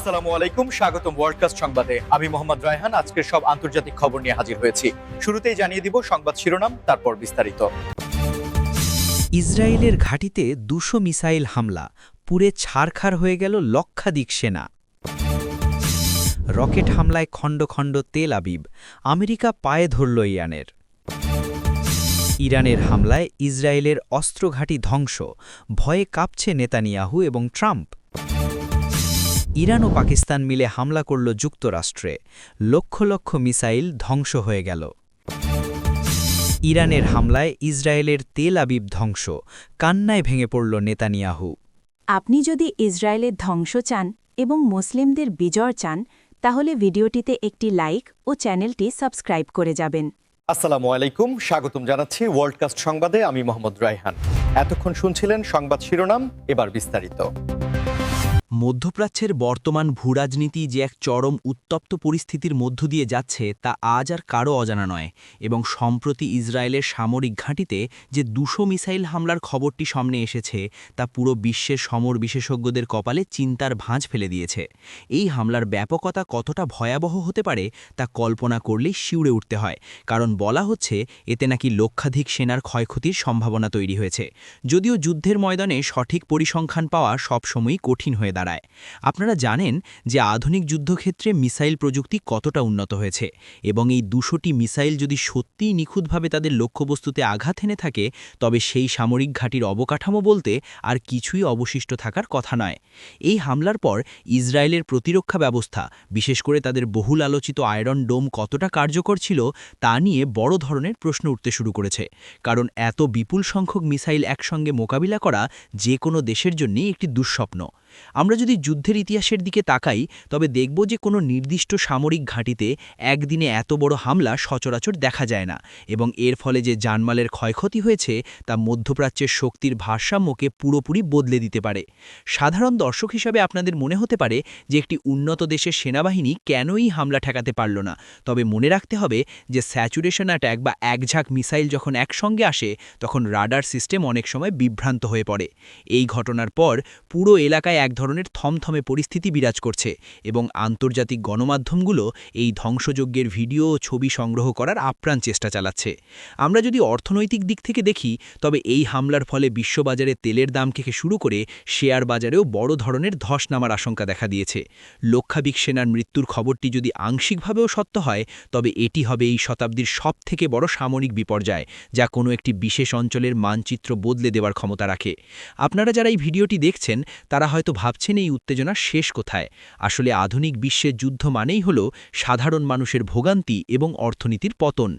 আসসালামু আলাইকুম, স্বাগতম ওয়ার্ল্ডকাস্ট সংবাদে। আমি মোহাম্মদ রায়হান আজকের সব আন্তর্জাতিক খবর নিয়ে হাজির হয়েছি। শুরুতেই জানিয়ে দিব সংবাদ শিরোনাম, তারপর বিস্তারিত। ইসরায়েলের ঘাঁটিতে ২০০ মিসাইল হামলা, পুড়ে ছারখার হয়ে গেল লক্ষাধিক সেনা। রকেট হামলায় খণ্ড খণ্ড তেল আবিব, আমেরিকা পায়ে ধরল ইরানের। ইরানের হামলায় ইসরায়েলের অস্ত্রঘাঁটি ধ্বংস, ভয়ে কাঁপছে নেতানিয়াহু এবং ট্রাম্প। ইরান ও পাকিস্তান মিলে হামলা করল যুক্তরাষ্ট্রে, লক্ষ লক্ষ মিসাইল ধ্বংস হয়ে গেল। ইরানের হামলায় ইসরায়েলের তেল আবিব ধ্বংস, কান্নায় ভেঙে পড়ল নেতানিয়াহু। আপনি যদি ইসরায়েলের ধ্বংস চান এবং মুসলিমদের বিজয় চান, তাহলে ভিডিওটিতে একটি লাইক ও চ্যানেলটি সাবস্ক্রাইব করে যাবেন। আসসালামু আলাইকুম, স্বাগতম জানাচ্ছি ওয়ার্ল্ডকাস্ট সংবাদে। আমি মোহাম্মদ রায়হান। এতক্ষণ শুনছিলেন সংবাদ শিরোনাম, এবার বিস্তারিত। মধ্যপ্রাচ্যের বর্তমান ভূরাজনীতি যে এক চরম উত্তপ্ত পরিস্থিতির মধ্য দিয়ে যাচ্ছে তা আজ আর কারও অজানা নয়, এবং সম্প্রতি ইসরায়েলের সামরিক ঘাঁটিতে যে ২০০ মিসাইল হামলার খবরটি সামনে এসেছে তা পুরো বিশ্বের সমর বিশেষজ্ঞদের কপালে চিন্তার ভাঁজ ফেলে দিয়েছে। এই হামলার ব্যাপকতা কতটা ভয়াবহ হতে পারে তা কল্পনা করলেই শিউরে উঠতে হয়, কারণ বলা হচ্ছে এতে নাকি লক্ষাধিক সেনার ক্ষয়ক্ষতির সম্ভাবনা তৈরি হয়েছে। যদিও যুদ্ধের ময়দানে সঠিক পরিসংখ্যান পাওয়া সবসময়ই কঠিন হয়ে দাঁড়ায়। আপনারা জানেন যে আধুনিক যুদ্ধক্ষেত্রে মিসাইল প্রযুক্তি কতটা উন্নত হয়েছে, এবং এই ২০০টি মিসাইল যদি সত্যিই নিখুঁতভাবে তাদের লক্ষ্যবস্তুতে আঘাত এনে থাকে, তবে সেই সামরিক ঘাঁটির অবকাঠামো বলতে আর কিছুই অবশিষ্ট থাকার কথা নয়। এই হামলার পর ইসরায়েলের প্রতিরক্ষা ব্যবস্থা, বিশেষ করে তাদের বহুল আলোচিত আয়রন ডোম কতটা কার্যকর ছিল তা নিয়ে বড় ধরনের প্রশ্ন উঠতে শুরু করেছে, কারণ এত বিপুল সংখ্যক মিসাইল একসঙ্গে মোকাবিলা করা যে কোনো দেশের জন্যই একটি দুঃস্বপ্ন। আমরা যদি যুদ্ধের ইতিহাসের দিকে তাকাই, তবে দেখব যে কোনো নির্দিষ্ট সামরিক ঘাঁটিতে একদিনে এত বড় হামলা সচরাচর দেখা যায় না, এবং এর ফলে যে জানমালের ক্ষয়ক্ষতি হয়েছে তা মধ্যপ্রাচ্যের শক্তির ভারসাম্যকে পুরোপুরি বদলে দিতে পারে। সাধারণ দর্শক হিসাবে আপনাদের মনে হতে পারে যে একটি উন্নত দেশের সেনাবাহিনী কেনই হামলা ঠেকাতে পারল না, তবে মনে রাখতে হবে যে স্যাচুরেশন অ্যাটাক বা একঝাঁক মিসাইল যখন একসঙ্গে আসে, তখন রাডার সিস্টেম অনেক সময় বিভ্রান্ত হয়ে পড়ে। এই ঘটনার পর পুরো এলাকায় এক ধরনের থমথমে পরিস্থিতি বিরাজ করছে, এবং আন্তর্জাতিক গণমাধ্যমগুলো এই ধ্বংসযজ্ঞের ভিডিও ও ছবি সংগ্রহ করার আপ্রাণ চেষ্টা চালাচ্ছে। আমরা যদি অর্থনৈতিক দিক থেকে দেখি, তবে এই হামলার ফলে বিশ্ববাজারে তেলের দাম থেকে শুরু করে শেয়ার বাজারেও বড় ধরনের ধস নামার আশঙ্কা দেখা দিয়েছে। লক্ষাধিক সেনার মৃত্যুর খবরটি যদি আংশিকভাবেও সত্য হয়, তবে এটি হবে এই শতাব্দীর সবথেকে বড় সামরিক বিপর্যয়, যা কোনো একটি বিশেষ অঞ্চলের মানচিত্র বদলে দেওয়ার ক্ষমতা রাখে। আপনারা যারা এই ভিডিওটি দেখছেন তারা হয়তো ভাবছেন এই উত্তেজনার শেষ কোথায়। আসলে আধুনিক বিশ্বের যুদ্ধ মানেই হল সাধারণ মানুষের ভোগান্তি এবং অর্থনীতির পতন।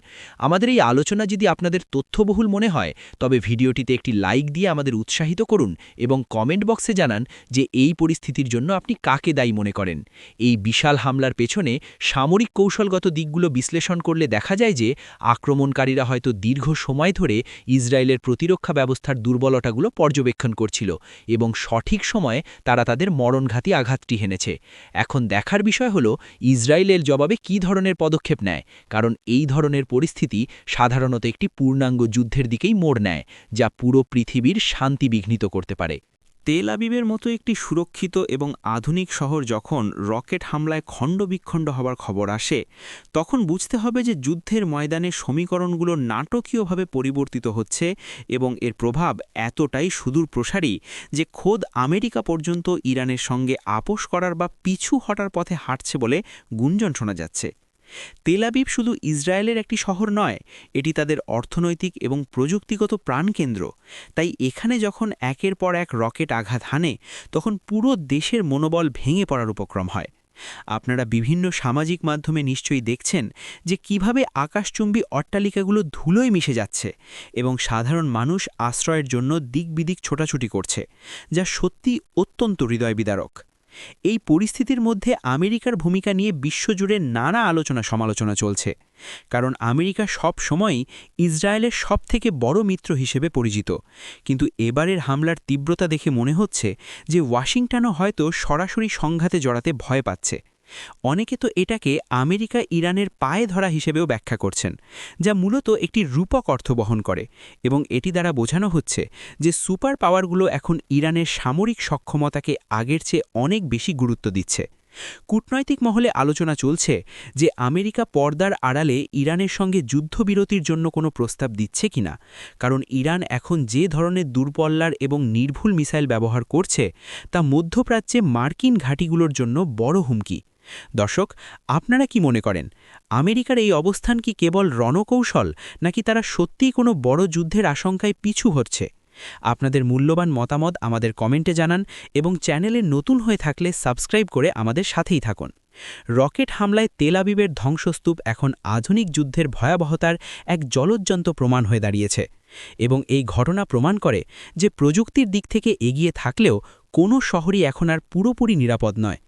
আমাদের এই আলোচনা যদি আপনাদের তথ্যবহুল মনে হয়, তবে ভিডিওটিতে একটি লাইক দিয়ে আমাদের উৎসাহিত করুন এবং কমেন্ট বক্সে জানান যে এই পরিস্থিতির জন্য আপনি কাকে দায়ী মনে করেন। এই বিশাল হামলার পেছনে সামরিক কৌশলগত দিকগুলো বিশ্লেষণ করলে দেখা যায় যে আক্রমণকারীরা হয়তো দীর্ঘ সময় ধরে ইসরায়েলের প্রতিরক্ষা ব্যবস্থার দুর্বলতাগুলো পর্যবেক্ষণ করছিল, এবং সঠিক সময়ে তারা তাদের মরণঘাতী আঘাতটি হেনেছে। এখন দেখার বিষয় হল ইসরায়েলের জবাবে কী ধরনের পদক্ষেপ নেয়, কারণ এই ধরনের পরিস্থিতি সাধারণত একটি পূর্ণাঙ্গ যুদ্ধের দিকেই মোড় নেয়, যা পুরো পৃথিবীর শান্তি বিঘ্নিত করতে পারে। তেল আবিবের মতো একটি সুরক্ষিত এবং আধুনিক শহর যখন রকেট হামলায় খণ্ডবিখণ্ড হবার খবর আসে, তখন বুঝতে হবে যে যুদ্ধের ময়দানে সমীকরণগুলো নাটকীয়ভাবে পরিবর্তিত হচ্ছে, এবং এর প্রভাব এতটাই সুদূর প্রসারী যে খোদ আমেরিকা পর্যন্ত ইরানের সঙ্গে আপোষ করার বা পিছু হটার পথে হাঁটছে বলে গুঞ্জন শোনা যাচ্ছে। তেল আবিব শুধু ইসরায়েলের একটি শহর নয়, এটি তাদের অর্থনৈতিক এবং প্রযুক্তিগত প্রাণকেন্দ্র। তাই এখানে যখন একের পর এক রকেট আঘাত হানে, তখন পুরো দেশের মনোবল ভেঙে পড়ার উপক্রম হয়। আপনারা বিভিন্ন সামাজিক মাধ্যমে নিশ্চয়ই দেখছেন যে কিভাবে আকাশচুম্বী অট্টালিকাগুলো ধুলোয় মিশে যাচ্ছে, এবং সাধারণ মানুষ আশ্রয়ের জন্য দিকবিদিক ছোটাছুটি করছে, যা সত্যি অত্যন্ত হৃদয়বিদারক। এই পরিস্থিতির মধ্যে আমেরিকার ভূমিকা নিয়ে বিশ্বজুড়ে নানা আলোচনা সমালোচনা চলছে, কারণ আমেরিকা সব সময়ই ইসরায়েলের সবথেকে বড় মিত্র হিসেবে পরিচিত। কিন্তু এবারের হামলার তীব্রতা দেখে মনে হচ্ছে যে ওয়াশিংটনও হয়তো সরাসরি সংঘাতে জড়াতে ভয় পাচ্ছে। অনেকে তো এটাকে আমেরিকা ইরানের পায়ে ধরা হিসেবেও ব্যাখ্যা করছেন, যা মূলত একটি রূপক অর্থ বহন করে, এবং এটি দ্বারা বোঝানো হচ্ছে যে সুপার পাওয়ারগুলো এখন ইরানের সামরিক সক্ষমতাকে আগের চেয়ে অনেক বেশি গুরুত্ব দিচ্ছে। কূটনৈতিক মহলে আলোচনা চলছে যে আমেরিকা পর্দার আড়ালে ইরানের সঙ্গে যুদ্ধবিরতির জন্য কোনো প্রস্তাব দিচ্ছে কিনা, কারণ ইরান এখন যে ধরনের দূরপল্লার এবং নির্ভুল মিসাইল ব্যবহার করছে তা মধ্যপ্রাচ্যে মার্কিন ঘাঁটিগুলোর জন্য বড় হুমকি। দর্শক, আপনারা কি মনে করেন, আমেরিকার এই অবস্থান কি কেবল রণকৌশল, নাকি তারা সত্যিই কোনো বড় যুদ্ধের আশঙ্কায় পিছু হচ্ছে? আপনাদের মূল্যবান মতামত আমাদের কমেন্টে জানান এবং চ্যানেলে নতুন হয়ে থাকলে সাবস্ক্রাইব করে আমাদের সাথেই থাকুন। রকেট হামলায় তেল আবিবের ধ্বংসস্তূপ এখন আধুনিক যুদ্ধের ভয়াবহতার এক জ্বলজ্জন্ত প্রমাণ হয়ে দাঁড়িয়েছে, এবং এই ঘটনা প্রমাণ করে যে প্রযুক্তির দিক থেকে এগিয়ে থাকলেও কোনো শহরই এখন আর পুরোপুরি নিরাপদ নয়।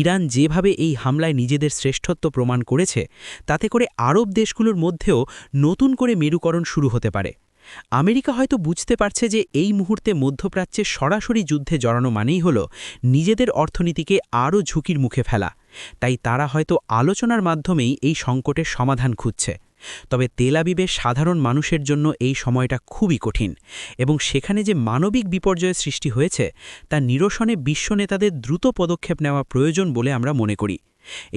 ইরান যেভাবে এই হামলায় নিজেদের শ্রেষ্ঠত্ব প্রমাণ করেছে, তাতে করে আরব দেশগুলোর মধ্যেও নতুন করে মেরুকরণ শুরু হতে পারে। আমেরিকা হয়তো বুঝতে পারছে যে এই মুহূর্তে মধ্যপ্রাচ্যে সরাসরি যুদ্ধে জড়ানো মানেই হল নিজেদের অর্থনীতিকে আরও ঝুঁকির মুখে ফেলা, তাই তারা হয়তো আলোচনার মাধ্যমেই এই সংকটের সমাধান খুঁজছে। তবে তেল আবিবের সাধারণ মানুষের জন্য এই সময়টা খুবই কঠিন, এবং সেখানে যে মানবিক বিপর্যয়ের সৃষ্টি হয়েছে তা নিরসনে বিশ্ব নেতাদের দ্রুত পদক্ষেপ নেওয়া প্রয়োজন বলে আমরা মনে করি।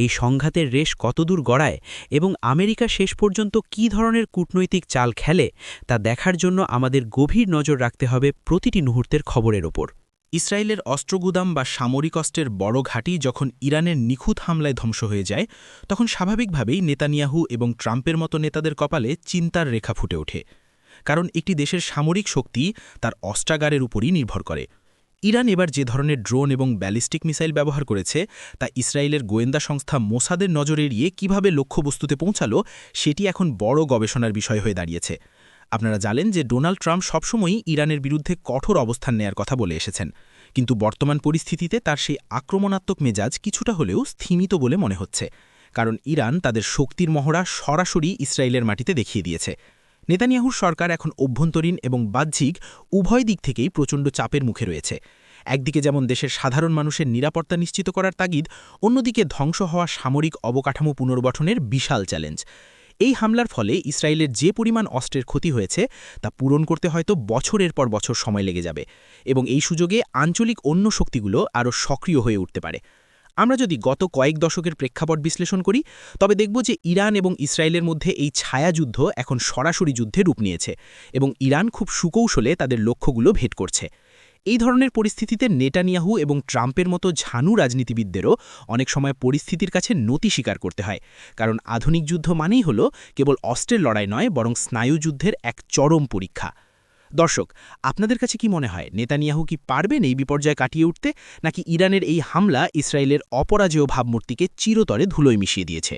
এই সংঘাতের রেশ কতদূর গড়ায় এবং আমেরিকা শেষ পর্যন্ত কী ধরনের কূটনৈতিক চাল খেলে তা দেখার জন্য আমাদের গভীর নজর রাখতে হবে প্রতিটি মুহূর্তের খবরের ওপর। ইসরায়েলের অস্ত্রগুদাম বা সামরিক অস্ত্রের বড় ঘাঁটি যখন ইরানের নিখুঁত হামলায় ধ্বংস হয়ে যায়, তখন স্বাভাবিকভাবেই নেতানিয়াহু এবং ট্রাম্পের মতো নেতাদের কপালে চিন্তার রেখা ফুটে ওঠে। কারণ একটি দেশের সামরিক শক্তি তার অস্ত্রাগারের উপরই নির্ভর করে। ইরান এবার যে ধরনের ড্রোন এবং ব্যালিস্টিক মিসাইল ব্যবহার করেছে তা ইসরায়েলের গোয়েন্দা সংস্থা মোসাদের নজর এড়িয়ে কীভাবে লক্ষ্যবস্তুতে পৌঁছালো সেটি এখন বড় গবেষণার বিষয় হয়ে দাঁড়িয়েছে। আপনারা জানেন যে ডোনাল্ড ট্রাম্প সবসময়ই ইরানের বিরুদ্ধে কঠোর অবস্থান নেয়ার কথা বলে এসেছেন, কিন্তু বর্তমান পরিস্থিতিতে তার সেই আক্রমণাত্মক মেজাজ কিছুটা হলেও স্থিমিত বলে মনে হচ্ছে, কারণ ইরান তাদের শক্তির মহড়া সরাসরি ইসরায়েলের মাটিতে দেখিয়ে দিয়েছে। নেতানিয়াহুর সরকার এখন অভ্যন্তরীণ এবং বাহ্যিক উভয় দিক থেকেই প্রচণ্ড চাপের মুখে রয়েছে। একদিকে যেমন দেশের সাধারণ মানুষের নিরাপত্তা নিশ্চিত করার তাগিদ, অন্যদিকে ধ্বংস হওয়া সামরিক অবকাঠামো পুনর্গঠনের বিশাল চ্যালেঞ্জ। এই হামলার ফলে ইসরায়েলের যে পরিমাণ অস্ত্রের ক্ষতি হয়েছে তা পূরণ করতে হয়তো বছরের পর বছর সময় লেগে যাবে, এবং এই সুযোগে আঞ্চলিক অন্য শক্তিগুলো আরও সক্রিয় হয়ে উঠতে পারে। আমরা যদি গত কয়েক দশকের প্রেক্ষাপট বিশ্লেষণ করি, তবে দেখব যে ইরান এবং ইসরায়েলের মধ্যে এই ছায়াযুদ্ধ এখন সরাসরি যুদ্ধে রূপ নিয়েছে, এবং ইরান খুব সুকৌশলে তাদের লক্ষ্যগুলো ভেদ করছে। এই ধরনের পরিস্থিতিতে নেতানিয়াহু এবং ট্রাম্পের মতো ঝানু রাজনীতিবিদদেরও অনেক সময় পরিস্থিতির কাছে নতি স্বীকার করতে হয়, কারণ আধুনিক যুদ্ধ মানেই হল কেবল অস্ত্রের লড়াই নয়, বরং স্নায়ুযুদ্ধের এক চরম পরীক্ষা। দর্শক, আপনাদের কাছে কি মনে হয়, নেতানিয়াহু কি পারবেন এই বিপর্যয় কাটিয়ে উঠতে, নাকি ইরানের এই হামলা ইসরায়েলের অপরাজেয় ভাবমূর্তিকে চিরতরে ধুলোয় মিশিয়ে দিয়েছে?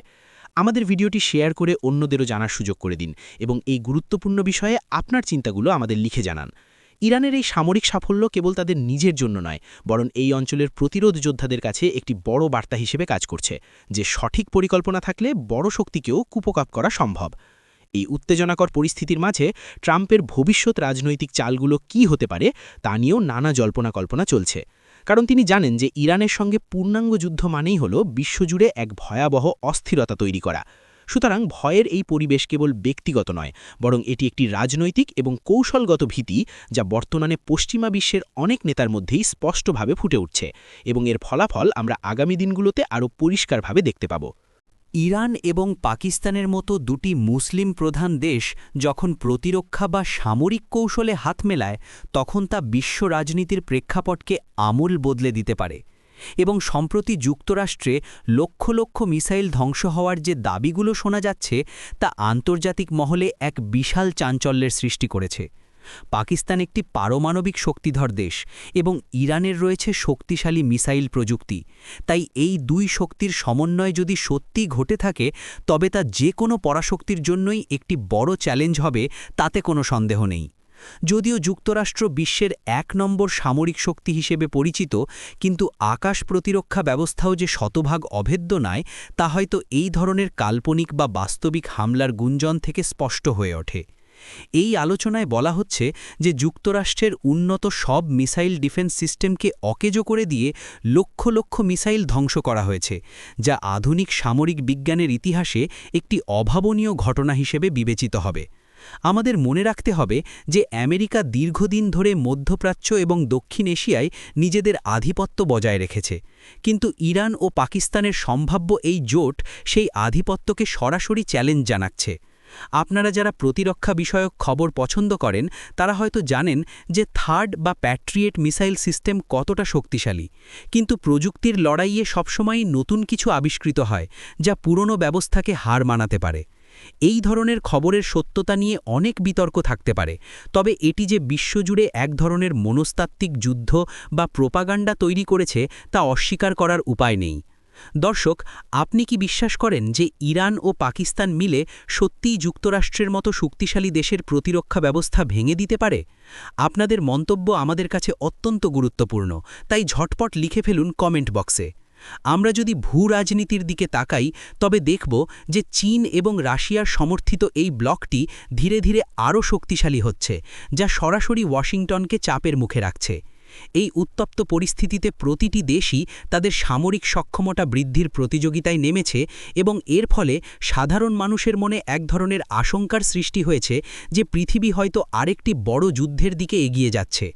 আমাদের ভিডিওটি শেয়ার করে অন্যদেরও জানার সুযোগ করে দিন, এবং এই গুরুত্বপূর্ণ বিষয়ে আপনার চিন্তাগুলো আমাদের লিখে জানান। ইরানের এই সামরিক সাফল্য কেবল তাদের নিজের জন্য নয়, বরং এই অঞ্চলের প্রতিরোধ যোদ্ধাদের কাছে একটি বড় বার্তা হিসেবে কাজ করছে যে সঠিক পরিকল্পনা থাকলে বড় শক্তিকেও কুপকাপ করা সম্ভব। এই উত্তেজনাকর পরিস্থিতির মাঝে ট্রাম্পের ভবিষ্যৎ রাজনৈতিক চালগুলো কি হতে পারে তা নিয়েও নানা জল্পনা কল্পনা চলছে, কারণ তিনি জানেন যে ইরানের সঙ্গে পূর্ণাঙ্গ যুদ্ধ মানেই হল বিশ্বজুড়ে এক ভয়াবহ অস্থিরতা তৈরি করা। সুতরাং ভয়ের এই পরিবেশ কেবল ব্যক্তিগত নয়, বরং এটি একটি রাজনৈতিক এবং কৌশলগত ভীতি যা বর্তমানে পশ্চিমা বিশ্বের অনেক নেতার মধ্যেই স্পষ্টভাবে ফুটে উঠছে, এবং এর ফলাফল আমরা আগামী দিনগুলোতে আরও পরিষ্কারভাবে দেখতে পাব। ইরান এবং পাকিস্তানের মতো দুটি মুসলিম প্রধান দেশ যখন প্রতিরক্ষা বা সামরিক কৌশলে হাত মেলায়, তখন তা বিশ্ব রাজনীতির প্রেক্ষাপটকে আমূল বদলে দিতে পারে। এবং সম্প্রতি যুক্তরাষ্ট্রে লক্ষ লক্ষ মিসাইল ধ্বংস হওয়ার যে দাবিগুলো শোনা যাচ্ছে তা আন্তর্জাতিক মহলে এক বিশাল চাঞ্চল্যের সৃষ্টি করেছে। পাকিস্তান একটি পারমাণবিক শক্তিধর দেশ এবং ইরানের রয়েছে শক্তিশালী মিসাইল প্রযুক্তি, তাই এই দুই শক্তির সমন্বয় যদি সত্যি ঘটে থাকে তবে তা যে কোনো পরাশক্তির জন্যই একটি বড় চ্যালেঞ্জ হবে, তাতে কোনো সন্দেহ নেই। যদিও যুক্তরাষ্ট্র বিশ্বের ১ নম্বর সামরিক শক্তি হিসেবে পরিচিত, কিন্তু আকাশ প্রতিরক্ষা ব্যবস্থাও যে শতভাগ অভেদ্য নয় তা হয়তো এই ধরনের কাল্পনিক বা বাস্তবিক হামলার গুঞ্জন থেকে স্পষ্ট হয়ে ওঠে। এই আলোচনায় বলা হচ্ছে যে যুক্তরাষ্ট্রের উন্নত সব মিসাইল ডিফেন্স সিস্টেমকে অকেজো করে দিয়ে লক্ষ লক্ষ মিসাইল ধ্বংস করা হয়েছে, যা আধুনিক সামরিক বিজ্ঞানের ইতিহাসে একটি অভাবনীয় ঘটনা হিসেবে বিবেচিত হবে। আমাদের মনে রাখতে হবে যে আমেরিকা দীর্ঘদিন ধরে মধ্যপ্রাচ্য এবং দক্ষিণ এশিয়ায় নিজেদের আধিপত্য বজায় রেখেছে, কিন্তু ইরান ও পাকিস্তানের সম্ভাব্য এই জোট সেই আধিপত্যকে সরাসরি চ্যালেঞ্জ জানাচ্ছে। আপনারা যারা প্রতিরক্ষা বিষয়ক খবর পছন্দ করেন তারা হয়তো জানেন যে থার্ড বা প্যাট্রিয়েট মিসাইল সিস্টেম কতটা শক্তিশালী, কিন্তু প্রযুক্তির লড়াইয়ে সবসময়ই নতুন কিছু আবিষ্কৃত হয় যা পুরনো ব্যবস্থাকে হার মানাতে পারে। এই ধরনের খবরের সত্যতা নিয়ে অনেক বিতর্ক থাকতে পারে, তবে এটি যে বিশ্বজুড়ে এক ধরনের মনস্তাত্ত্বিক যুদ্ধ বা প্রোপাগান্ডা তৈরি করেছে তা অস্বীকার করার উপায় নেই। দর্শক, আপনি কি বিশ্বাস করেন যে ইরান ও পাকিস্তান মিলে সত্যিই যুক্তরাষ্ট্রের মতো শক্তিশালী দেশের প্রতিরক্ষা ব্যবস্থা ভেঙে দিতে পারে? আপনাদের মন্তব্য আমাদের কাছে অত্যন্ত গুরুত্বপূর্ণ, তাই ঝটপট লিখে ফেলুন কমেন্ট বক্সে। আমরা যদি ভূ-রাজনীতির দিকে তাকাই তবে দেখব যে চীন এবং রাশিয়ার সমর্থিত এই ব্লকটি ধীরে ধীরে আরও শক্তিশালী হচ্ছে, যা সরাসরি ওয়াশিংটনকে চাপের মুখে রাখছে। এই উত্তপ্ত পরিস্থিতিতে প্রতিটি দেশই তাদের সামরিক সক্ষমতা বৃদ্ধির প্রতিযোগিতায় নেমেছে এবং এর ফলে সাধারণ মানুষের মনে এক ধরনের আশঙ্কার সৃষ্টি হয়েছে যে পৃথিবী হয়তো আরেকটি বড় যুদ্ধের দিকে এগিয়ে যাচ্ছে।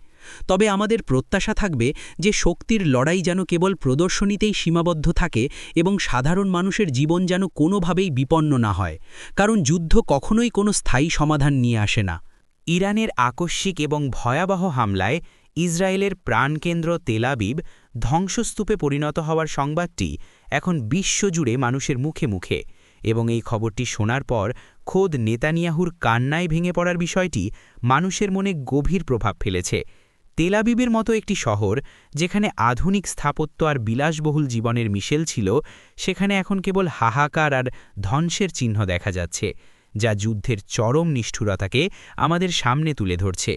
তবে আমাদের প্রত্যাশা থাকবে যে শক্তির লড়াই যেন কেবল প্রদর্শনীতেই সীমাবদ্ধ থাকে এবং সাধারণ মানুষের জীবন যেন কোনোভাবেই বিপন্ন না হয়, কারণ যুদ্ধ কখনোই কোনো স্থায়ী সমাধান নিয়ে আসে না। ইরানের আকস্মিক এবং ভয়াবহ হামলায় ইসরায়েলের প্রাণকেন্দ্র তেল আবিব ধ্বংসস্তূপে পরিণত হওয়ার সংবাদটি এখন বিশ্বজুড়ে মানুষের মুখে মুখে, এবং এই খবরটি শোনার পর খোদ নেতানিয়াহুর কান্নায় ভেঙে পড়ার বিষয়টি মানুষের মনে গভীর প্রভাব ফেলেছে। তেল আবিবের মতো একটি শহর যেখানে আধুনিক স্থাপত্য আর বিলাসবহুল জীবনের মিশেল ছিল, সেখানে এখন কেবল হাহাকার আর ধ্বংসের চিহ্ন দেখা যাচ্ছে, যা যুদ্ধের চরম নিষ্ঠুরতাকে আমাদের সামনে তুলে ধরছে।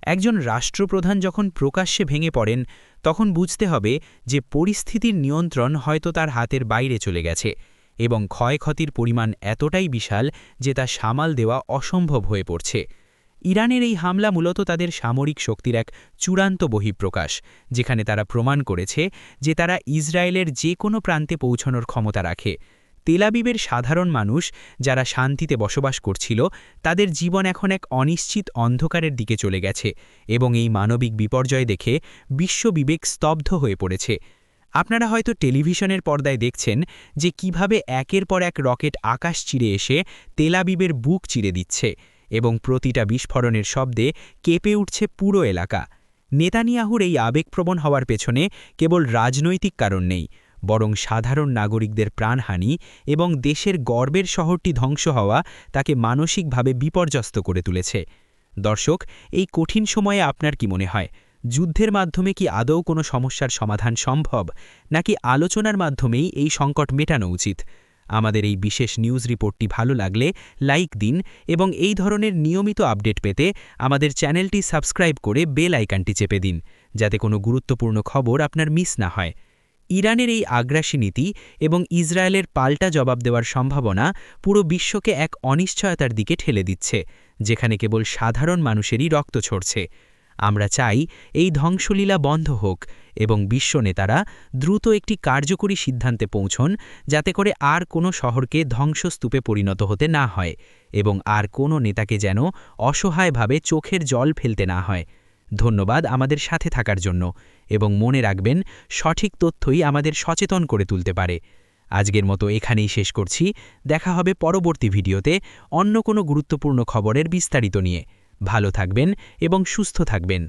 একজন রাষ্ট্রপ্রধান যখন প্রকাশ্যে ভেঙে পড়েন তখন বুঝতে হবে যে পরিস্থিতির নিয়ন্ত্রণ হয়তো তার হাতের বাইরে চলে গেছে এবং ক্ষয়ক্ষতির পরিমাণ এতটাই বিশাল যে তা সামাল দেওয়া অসম্ভব হয়ে পড়ছে। ইরানের এই হামলা মূলত তাদের সামরিক শক্তির এক চূড়ান্ত বহিঃপ্রকাশ, যেখানে তারা প্রমাণ করেছে যে তারা ইসরায়েলের যে কোনো প্রান্তে পৌঁছানোর ক্ষমতা রাখে। তেল আবিবের সাধারণ মানুষ যারা শান্তিতে বসবাস করছিল তাদের জীবন এখন এক অনিশ্চিত অন্ধকারের দিকে চলে গেছে এবং এই মানবিক বিপর্যয় দেখে বিশ্ববিবেক স্তব্ধ হয়ে পড়েছে। আপনারা হয়তো টেলিভিশনের পর্দায় দেখছেন যে কিভাবে একের পর এক রকেট আকাশ চিরে এসে তেল আবিবের বুক চিরে দিচ্ছে এবং প্রতিটা বিস্ফোরণের শব্দে কেঁপে উঠছে পুরো এলাকা। নেতানিয়াহুর এই আবেগপ্রবণ হওয়ার পেছনে কেবল রাজনৈতিক কারণ নেই, বরং সাধারণ নাগরিকদের প্রাণহানি এবং দেশের গর্বের শহরটি ধ্বংস হওয়া তাকে মানসিকভাবে বিপর্যস্ত করে তুলেছে। দর্শক, এই কঠিন সময়ে আপনার কি মনে হয়, যুদ্ধের মাধ্যমে কি আদৌ কোনো সমস্যার সমাধান সম্ভব, নাকি আলোচনার মাধ্যমেই এই সংকট মেটানো উচিত? আমাদের এই বিশেষ নিউজ রিপোর্টটি ভালো লাগলে লাইক দিন এবং এই ধরনের নিয়মিত আপডেট পেতে আমাদের চ্যানেলটি সাবস্ক্রাইব করে বেল আইকনটি চেপে দিন, যাতে কোনো গুরুত্বপূর্ণ খবর আপনার মিস না হয়। ইরানের এই আগ্রাসী নীতি এবং ইসরায়েলের পাল্টা জবাব দেওয়ার সম্ভাবনা পুরো বিশ্বকে এক অনিশ্চয়তার দিকে ঠেলে দিচ্ছে, যেখানে কেবল সাধারণ মানুষেরই রক্ত ঝরছে। আমরা চাই এই ধ্বংসলীলা বন্ধ হোক এবং বিশ্ব নেতারা দ্রুত একটি কার্যকরী সিদ্ধান্তে পৌঁছন, যাতে করে আর কোনো শহরকে ধ্বংসস্তূপে পরিণত হতে না হয় এবং আর কোনো নেতাকে যেন অসহায়ভাবে চোখের জল ফেলতে না হয়। ধন্যবাদ আমাদের সাথে থাকার জন্য, এবং মনে রাখবেন, সঠিক তথ্যই আমাদের সচেতন করে তুলতে পারে। আজকের মতো এখানেই শেষ করছি। দেখা হবে পরবর্তী ভিডিওতে অন্য কোনো গুরুত্বপূর্ণ খবরের বিস্তারিত নিয়ে। ভালো থাকবেন এবং সুস্থ থাকবেন।